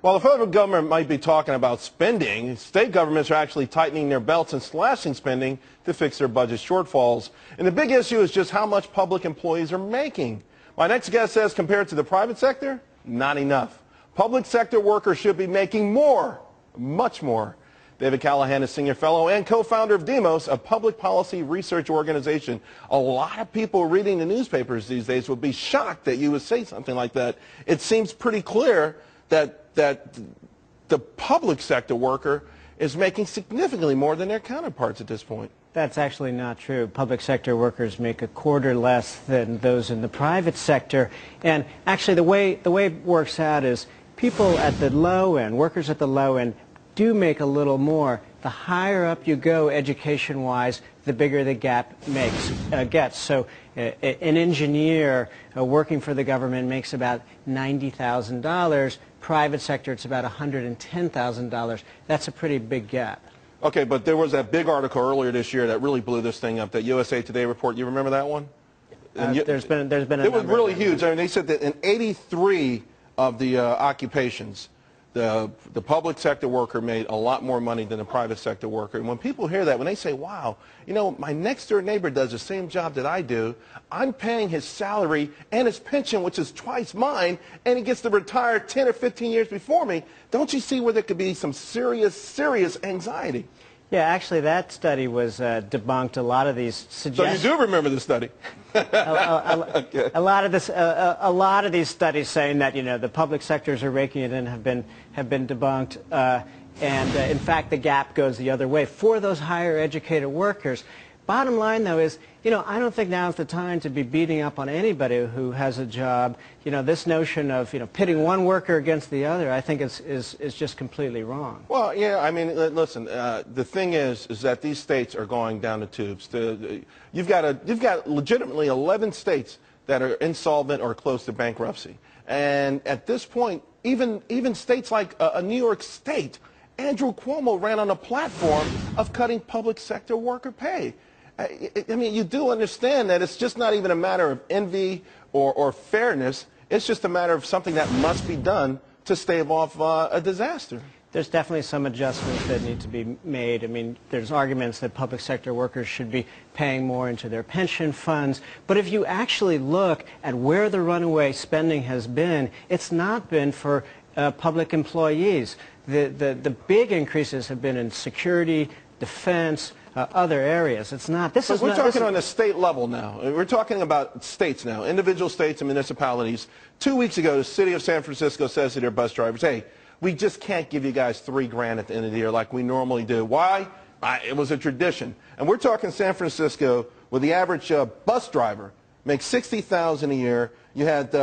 While the federal government might be talking about spending, state governments are actually tightening their belts and slashing spending to fix their budget shortfalls. And the big issue is just how much public employees are making. My next guest says compared to the private sector, not enough. Public sector workers should be making more, much more. David Callahan is senior fellow and co-founder of Demos, a public policy research organization. A lot of people reading the newspapers these days would be shocked that you would say something like that. It seems pretty clear that the public sector worker is making significantly more than their counterparts at this point. That's actually not true. Public sector workers make a quarter less than those in the private sector. And actually the way it works out is people at the low end, workers at the low end, do make a little more. The higher up you go education-wise, the bigger the gap gets. So an engineer working for the government makes about $90,000. Private sector, it's about $110,000. That's a pretty big gap. Okay, but there was that big article earlier this year that really blew this thing up, that USA Today report. You remember that one? There's been a it was really huge. I mean, they said that in 83 of the occupations, the public sector worker made a lot more money than the private sector worker. And when people hear that, when they say, wow, you know, my next door neighbor does the same job that I do, I'm paying his salary and his pension, which is twice mine, and he gets to retire 10 or 15 years before me, don't you see where there could be some serious anxiety? Yeah, actually that study was debunked. A lot of these suggestions. So you do remember the study? Okay. A lot of these studies saying that, you know, the public sectors are raking it in have been debunked, and in fact the gap goes the other way for those higher educated workers. Bottom line, though, is, you know, I don't think now's the time to be beating up on anybody who has a job. You know, this notion of, you know, pitting one worker against the other, I think is just completely wrong. Well, yeah, I mean, listen, the thing is that these states are going down the tubes. You've got legitimately 11 states that are insolvent or close to bankruptcy. And at this point, even states like New York State, Andrew Cuomo ran on a platform of cutting public sector worker pay. I mean, you do understand that it's just not even a matter of envy or fairness. It's just a matter of something that must be done to stave off a disaster. There's definitely some adjustments that need to be made. I mean, there's arguments that public sector workers should be paying more into their pension funds. But if you actually look at where the runaway spending has been, it's not been for public employees. The big increases have been in security, defense, other areas. It's not. This is. We're talking on the state level now. We're talking about states now, individual states and municipalities. 2 weeks ago, the city of San Francisco says to their bus drivers, "Hey, we just can't give you guys $3 grand at the end of the year like we normally do." Why? It was a tradition. And we're talking San Francisco, where the average bus driver makes $60,000 a year. You had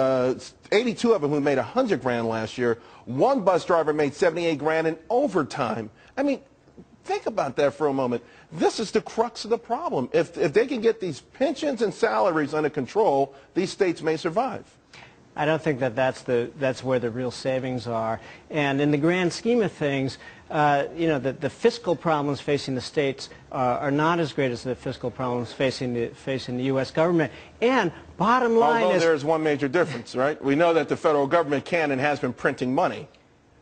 82 of them who made $100 grand last year. One bus driver made $78 grand in overtime. I mean, think about that for a moment. This is the crux of the problem. If they can get these pensions and salaries under control, these states may survive. I don't think that's where the real savings are. And in the grand scheme of things, you know, the fiscal problems facing the states are not as great as the fiscal problems facing the U.S. government. And bottom line Although is, there's one major difference, right? We know that the federal government can and has been printing money.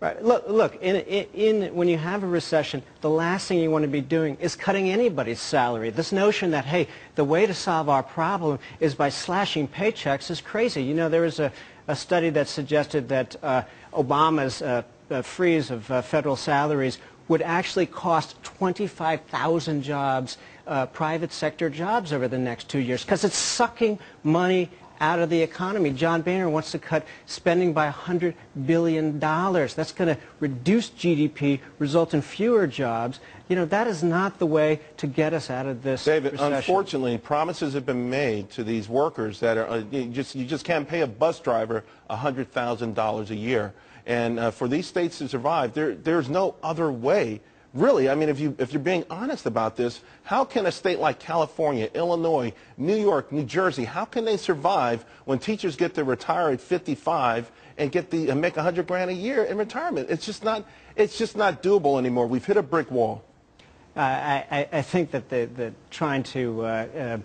right? Look. When you have a recession, the last thing you want to be doing is cutting anybody's salary. This notion that, hey, the way to solve our problem is by slashing paychecks is crazy. You know, there was a study that suggested that Obama's freeze of federal salaries would actually cost 25,000 jobs, private sector jobs over the next 2 years, because it's sucking money out of the economy. John Boehner wants to cut spending by $100 billion. That's going to reduce GDP, result in fewer jobs. You know, that is not the way to get us out of this recession. Unfortunately, promises have been made to these workers that are you just can't pay a bus driver $100,000 a year. And for these states to survive, there's no other way. Really, I mean, if you're being honest about this, how can a state like California, Illinois, New York, New Jersey, how can they survive when teachers get to retire at 55 and make $100 grand a year in retirement? It's just not doable anymore. We've hit a brick wall. I think that trying to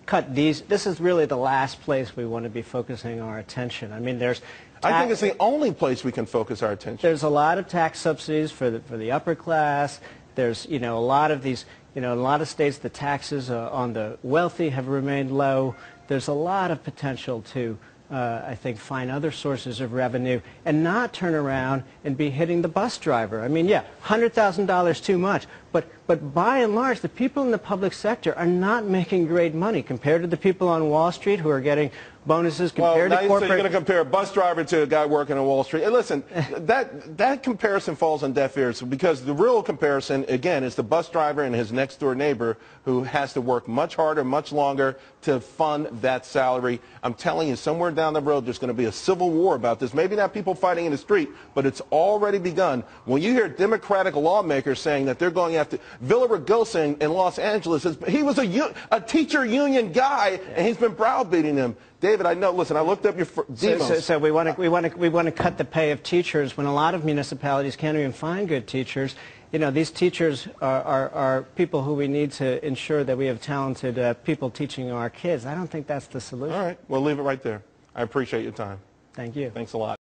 cut this is really the last place we want to be focusing our attention. I mean, there's I think it's the only place we can focus our attention. There's a lot of tax subsidies for the upper class. There's, you know, a lot of these, you know, in a lot of states the taxes on the wealthy have remained low. There's a lot of potential to, I think, find other sources of revenue and not turn around and be hitting the bus driver. I mean, yeah, $100,000 too much, but by and large, the people in the public sector are not making great money compared to the people on Wall Street who are getting bonuses compared to corporate. You're going to compare a bus driver to a guy working on Wall Street. And listen, that comparison falls on deaf ears because the real comparison, again, is the bus driver and his next-door neighbor who has to work much harder, much longer to fund that salary. I'm telling you, somewhere down the road, there's going to be a civil war about this. Maybe not people fighting in the street, but it's already begun. When you hear Democratic lawmakers saying that they're going after Villa-Ragosa in Los Angeles, he was a teacher union guy, and he's been browbeating them. David, I know. Listen, I looked up your demos. So we want to cut the pay of teachers when a lot of municipalities can't even find good teachers. You know, these teachers are people who we need to ensure that we have talented people teaching our kids. I don't think that's the solution. All right, we'll leave it right there. I appreciate your time. Thank you. Thanks a lot.